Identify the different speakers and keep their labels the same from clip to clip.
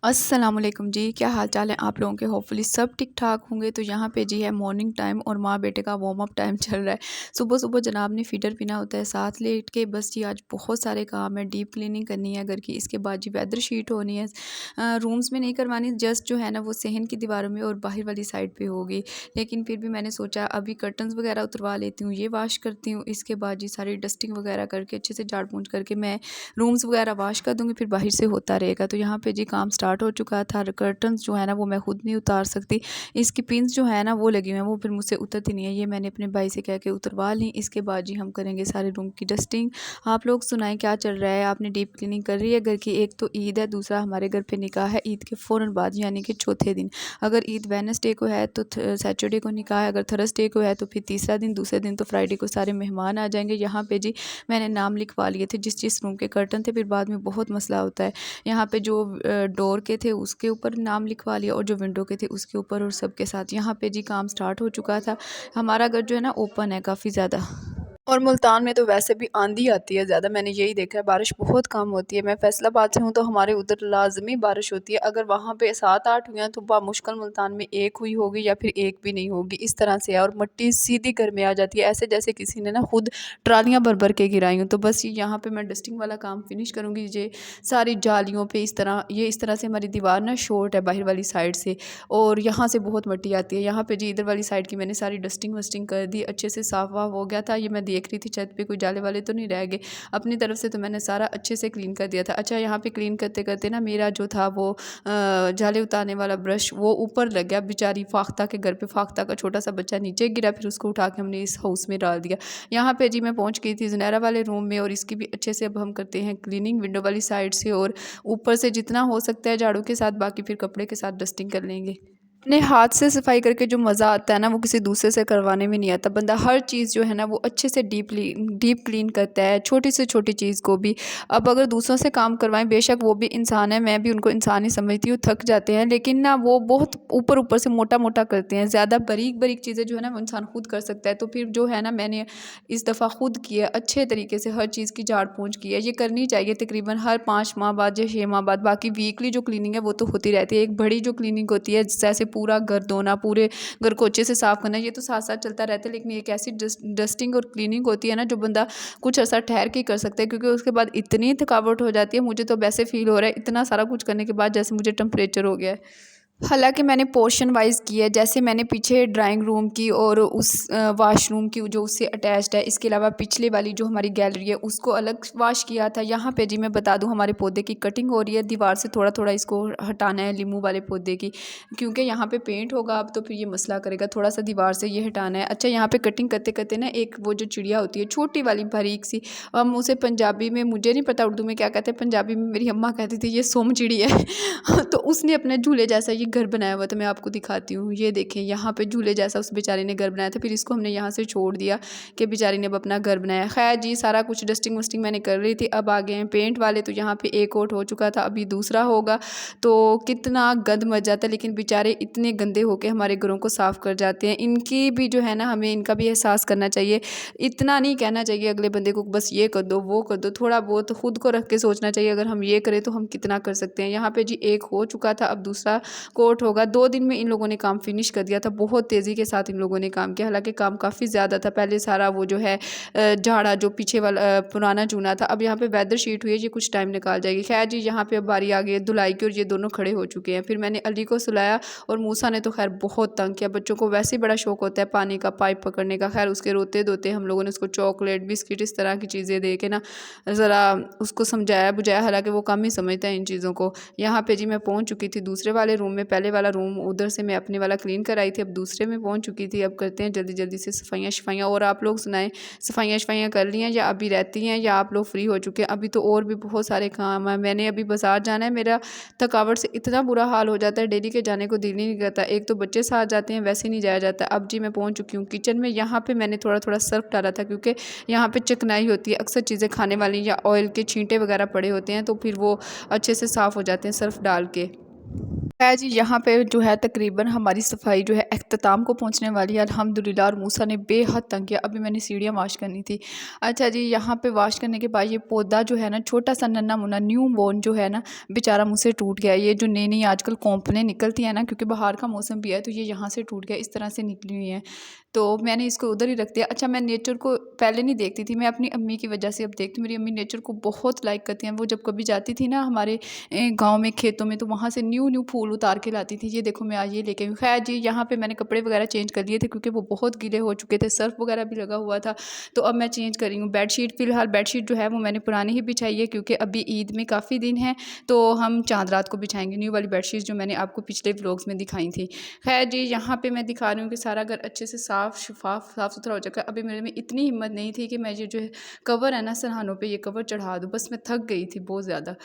Speaker 1: अस्सलामुअलैकुम जी, क्या हाल चाल है आप लोगों के। होपफुली सब ठीक ठाक होंगे। तो यहाँ पे जी है मॉर्निंग टाइम और माँ बेटे का वार्म अप टाइम चल रहा है। सुबह सुबह जनाब ने फीडर पीना होता है, साथ लेट के बस जी आज बहुत सारे काम है। डीप क्लीनिंग करनी है घर की, इसके बाद जी वेदर शीट होनी है। रूम्स में नहीं करवानी, जस्ट जो है ना वो सहन की दीवारों में और बाहर वाली साइड पे होगी। लेकिन फिर भी मैंने सोचा अभी कर्टन्स वगैरह उतरवा लेती हूँ, ये वाश करती हूँ। इसके बाद जी सारी डस्टिंग वगैरह करके अच्छे से झाड़ पूंछ करके मैं रूम्स वगैरह वाश कर दूँगी, फिर बाहर से होता रहेगा। तो यहाँ पे जी काम स्टार्ट हो चुका था। कर्टन्स जो है ना वो मैं खुद नहीं उतार सकती, इसकी पिन्स जो है ना वो लगी हुई हैं, वो फिर मुझसे उतरती नहीं है। ये मैंने अपने भाई से कह के उतरवा ली। इसके बाद जी हम करेंगे सारे रूम की डस्टिंग। आप लोग सुनाएं क्या चल रहा है, आपने डीप क्लीनिंग कर रही है घर की। एक तो ईद है, दूसरा हमारे घर पे निकाह है ईद के फ़ौरन बाद, यानी कि चौथे दिन। अगर ईद वेडनेसडे को है तो सैटरडे को निकाह है, अगर थर्सडे को है तो फिर तीसरा दिन, दूसरे दिन तो फ्राइडे को सारे मेहमान आ जाएंगे। यहाँ पे जी मैंने नाम लिखवा लिए थे जिस जिस रूम के कर्टन थे, फिर बाद में बहुत मसला होता है। यहाँ पे जो डोर के थे उसके ऊपर नाम लिखवा लिया और जो विंडो के थे उसके ऊपर, और सबके साथ। यहाँ पे जी काम स्टार्ट हो चुका था। हमारा घर जो है ना ओपन है काफ़ी ज़्यादा, और मुल्तान में तो वैसे भी आंधी आती है ज़्यादा, मैंने यही देखा है। बारिश बहुत कम होती है। मैं फैसलाबाद से हूँ तो हमारे उधर लाजमी बारिश होती है। अगर वहाँ पे 7-8 हुई हैं तो बामुश्किल मुल्तान में एक हुई होगी या फिर एक भी नहीं होगी, इस तरह से है। और मिट्टी सीधी घर में आ जाती है, ऐसे जैसे किसी ने ना खुद ट्रालियाँ भर भर के गिराई हूँ। तो बस यहाँ पे मैं डस्टिंग वाला काम फिनिश करूँगी। ये सारी जालियों पे इस तरह से हमारी दीवार ना शॉर्ट है बाहर वाली साइड से, और यहाँ से बहुत मिट्टी आती है। यहाँ पे जी इधर वाली साइड की मैंने सारी डस्टिंग वस्टिंग कर दी, अच्छे से साफ वाफ हो गया था। ये मैं देख रही थी छत पे कोई जाले वाले तो नहीं रह गए। अपनी तरफ से तो मैंने सारा अच्छे से क्लीन कर दिया था। अच्छा, यहाँ पे क्लीन करते करते ना मेरा जो था वो जाले उतारने वाला ब्रश वो ऊपर लग गया। बेचारी फाख्ता के घर पे फाख्ता का छोटा सा बच्चा नीचे गिरा, फिर उसको उठा के हमने इस हाउस में डाल दिया। यहाँ पे जी मैं पहुँच गई थी ज़ुनैरा वाले रूम में, और इसकी भी अच्छे से अब हम करते हैं क्लीनिंग विंडो वाली साइड से, और ऊपर से जितना हो सकता है झाड़ू के साथ, बाकी फिर कपड़े के साथ डस्टिंग कर लेंगे। अपने हाथ से सफाई करके जो मज़ा आता है ना वो किसी दूसरे से करवाने में नहीं आता। बंदा हर चीज़ जो है ना वो अच्छे से डीप क्लीन करता है, छोटी से छोटी चीज़ को भी। अब अगर दूसरों से काम करवाएं, बेशक वो भी इंसान है, मैं भी उनको इंसान ही समझती हूँ, थक जाते हैं, लेकिन ना वो बहुत ऊपर ऊपर से मोटा मोटा करते हैं। ज़्यादा बारीक बारीक चीज़ें जो है ना वो इंसान खुद कर सकता है। तो फिर जो है ना मैंने इस दफ़ा खुद किया, अच्छे तरीके से हर चीज़ की झाड़ पोंछ की है। ये करनी चाहिए तकरीबन हर 5 माह बाद या 6 माह बाद। बाकी वीकली जो क्लीनिंग है वो तो होती रहती है। एक बड़ी जो क्लीनिंग होती है जैसे पूरा घर धोना, पूरे घर को अच्छे से साफ करना, ये तो साथ साथ चलता रहता है। लेकिन एक ऐसी डस्टिंग और क्लीनिंग होती है ना जो बंदा कुछ अर्सा ठहर के कर सकता है, क्योंकि उसके बाद इतनी थकावट हो जाती है। मुझे तो वैसे फील हो रहा है इतना सारा कुछ करने के बाद जैसे मुझे टेम्परेचर हो गया है। हालांकि मैंने पोर्शन वाइज की है, जैसे मैंने पीछे ड्राइंग रूम की और उस वाशरूम की जो उससे अटैच्ड है, इसके अलावा पिछले वाली जो हमारी गैलरी है उसको अलग वाश किया था। यहाँ पे जी मैं बता दूं हमारे पौधे की कटिंग हो रही है, दीवार से थोड़ा थोड़ा इसको हटाना है लीमू वाले पौधे की, क्योंकि यहाँ पे पेंट होगा अब तो फिर ये मसला करेगा। थोड़ा सा दीवार से ये हटाना है। अच्छा, यहाँ पे कटिंग करते करते ना एक वो जो चिड़िया होती है छोटी वाली बारीक सी, हम उसे पंजाबी में, मुझे नहीं पता उर्दू में क्या कहते हैं, पंजाबी में मेरी अम्मा कहती थी ये सोम चिड़ी है। तो उसने अपने झूले जैसा ये घर बनाया हुआ था, मैं आपको दिखाती हूँ। ये देखें यहाँ पे झूले जैसा उस बेचारी ने घर बनाया था, फिर इसको हमने यहाँ से छोड़ दिया कि बेचारी ने अब अपना घर बनाया। खैर जी सारा कुछ डस्टिंग वस्टिंग मैंने कर रही थी। अब आ गए हैं पेंट वाले, तो यहाँ पे एक कोट हो चुका था, अभी दूसरा होगा। तो कितना गंद मच जाता है, लेकिन बेचारे इतने गंदे होके हमारे घरों को साफ़ कर जाते हैं। इनकी भी जो है ना हमें इनका भी एहसास करना चाहिए। इतना नहीं कहना चाहिए अगले बंदे को बस ये कर दो वो कर दो, थोड़ा बहुत खुद को रख के सोचना चाहिए अगर हम ये करें तो हम कितना कर सकते हैं। यहाँ पे जी एक हो चुका था, अब दूसरा कोट होगा। 2 दिन में इन लोगों ने काम फिनिश कर दिया था, बहुत तेज़ी के साथ इन लोगों ने काम किया। हालांकि काम काफ़ी ज़्यादा था। पहले सारा वो जो है झाड़ा जो पीछे वाला पुराना चूना था, अब यहाँ पे वेदर शीट हुई है, ये कुछ टाइम निकाल जाएगी। खैर जी यहाँ पे अब बारी आ गई है धुलाई की, और ये दोनों खड़े हो चुके हैं। फिर मैंने अली को सुलाया, और मूसा ने तो खैर बहुत तंग किया। बच्चों को वैसे ही बड़ा शौक होता है पानी का, पाइप पकड़ने का। खैर उसके रोते धोते हम लोगों ने उसको चॉकलेट बिस्किट इस तरह की चीज़ें दे के ना ज़रा उसको समझाया बुझाया, हालांकि वो कम ही समझता है इन चीज़ों को। यहाँ पे जी मैं पहुँच चुकी थी दूसरे वाले रूम में। पहले वाला रूम उधर से मैं अपने वाला क्लीन कराई थी, अब दूसरे में पहुँच चुकी थी। अब करते हैं जल्दी जल्दी से सफाइयाँ शफाइयाँ। और आप लोग सुनाएं, सफाइयाँ शफाइयाँ कर ली हैं या अभी रहती हैं, या आप लोग फ्री हो चुके हैं? अभी तो और भी बहुत सारे काम है। मैंने अभी बाज़ार जाना है, मेरा थकावट से इतना बुरा हाल हो जाता है, डेली के जाने को दिल ही नहीं करता। एक तो बच्चे साथ जाते हैं, वैसे नहीं जाया जाता। अब जी मैं पहुँच चुकी हूँ किचन में। यहाँ पर मैंने थोड़ा थोड़ा सर्फ डाला था, क्योंकि यहाँ पर चिकनाई होती है, अक्सर चीज़ें खाने वाली या ऑयल के छींटे वगैरह पड़े होते हैं, तो फिर वो अच्छे से साफ़ हो जाते हैं सर्फ डाल के। है जी, यहाँ पे जो है तकरीबन हमारी सफाई जो है इख्तिताम को पहुँचने वाली है अल्हम्दुलिल्लाह। और मूसा ने बेहद तंग किया। अभी मैंने सीढ़ियाँ वॉश करनी थी। अच्छा जी, यहाँ पे वॉश करने के बाद ये पौधा जो है ना, छोटा सा नन्हा मुन्ना न्यू बॉर्न जो है ना, बेचारा मुझसे टूट गया। ये जो नई नई आजकल कॉम्पलें निकलती हैं ना, क्योंकि बाहर का मौसम भी है, तो ये यहाँ से टूट गया, इस तरह से निकली हुई हैं। तो मैंने इसको उधर ही रख दिया। अच्छा, मैं नेचर को पहले नहीं देखती थी, मैं अपनी अम्मी की वजह से अब देखती हूँ। मेरी अम्मी नेचर को बहुत लाइक करती हैं। वो जब कभी जाती थी ना हमारे गाँव में खेतों में, तो वहाँ से न्यू न्यू फूल उतार के लाती थी। ये देखो मैं आज ये लेके आई हूँ। खैर जी, यहाँ पे मैंने कपड़े वगैरह चेंज कर लिए थे, क्योंकि वो बहुत गीले हो चुके थे, सर्फ वगैरह भी लगा हुआ था। तो अब मैं चेंज कर रही हूँ। बेडशीट फ़िलहाल बेडशीट जो है वो मैंने पुरानी ही बिछाई है, क्योंकि अभी ईद में काफ़ी दिन हैं, तो हम चाँद रात को बिछाएँगे न्यू वाली बेडशीट जो मैंने आपको पिछले व्लॉग्स में दिखाई थी। खैर जी, यहाँ पे मैं दिखा रही हूँ कि सारा घर अच्छे से साफ़ शफ़ाफ़ साफ़ सुथरा हो चुका है। अभी मेरे में इतनी हिम्मत नहीं थी कि मैं ये जो है कवर है ना सरहानों पे, ये कवर चढ़ा दूँ। बस मैं थक गई थी बहुत ज़्यादा।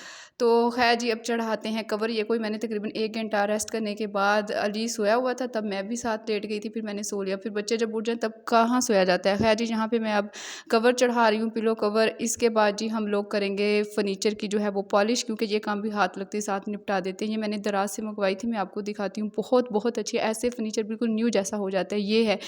Speaker 1: तो खैर जी, अब चढ़ाते हैं कवर। ये कोई मैंने तकरीबन 1 घंटा रेस्ट करने के बाद, अली सोया हुआ था तब मैं भी साथ लेट गई थी, फिर मैंने सो लिया। फिर बच्चे जब उठ जाएँ तब कहाँ सोया जाता है। खैर जी, यहाँ पे मैं अब कवर चढ़ा रही हूँ, पिलो कवर। इसके बाद जी हम लोग करेंगे फर्नीचर की जो है वो पॉलिश, क्योंकि ये काम भी हाथ लगते साथ निपटा देते हैं। ये मैंने दराज से मंगवाई थी, मैं आपको दिखाती हूँ। बहुत बहुत अच्छी है, ऐसे फर्नीचर बिल्कुल न्यू जैसा हो जाता है। ये है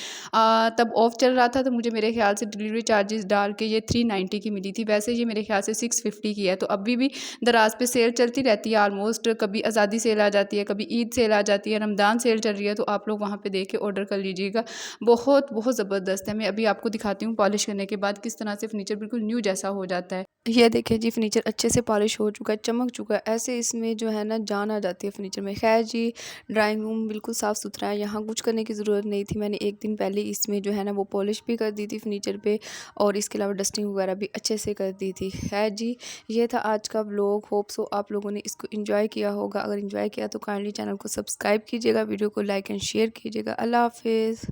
Speaker 1: तब ऑफ चल रहा था, तो मुझे मेरे ख्याल से डिलीवरी चार्जेस डाल के ये 390 की मिली थी। वैसे ये मेरे ख्याल से 650 की है। तो अभी भी दराज पे सेल चलती रहती है ऑलमोस्ट। कभी आज़ादी सेल आ जाती है, कभी ईद सेल आ जाती है, रमज़ान सेल चल रही है, तो आप लोग वहाँ पे देख के ऑर्डर कर लीजिएगा। बहुत बहुत ज़बरदस्त है। मैं अभी आपको दिखाती हूँ पॉलिश करने के बाद किस तरह से फर्नीचर बिल्कुल न्यू जैसा हो जाता है। ये देखिए जी, फर्नीचर अच्छे से पॉलिश हो चुका है, चमक चुका है। ऐसे इसमें जो है ना जान आ जाती है फर्नीचर में। खैर जी, ड्राइंग रूम बिल्कुल साफ़ सुथरा है, यहाँ कुछ करने की ज़रूरत नहीं थी। मैंने एक दिन पहले इसमें जो है ना वो पॉलिश भी कर दी थी फर्नीचर पे, और इसके अलावा डस्टिंग वगैरह भी अच्छे से कर दी थी। खैर जी, ये था आज का व्लॉग। होप सो आप लोगों ने इसको एंजॉय किया होगा। अगर एंजॉय किया तो काइंडली चैनल को सब्सक्राइब कीजिएगा, वीडियो को लाइक एंड शेयर कीजिएगा। अल्लाह हाफिज़।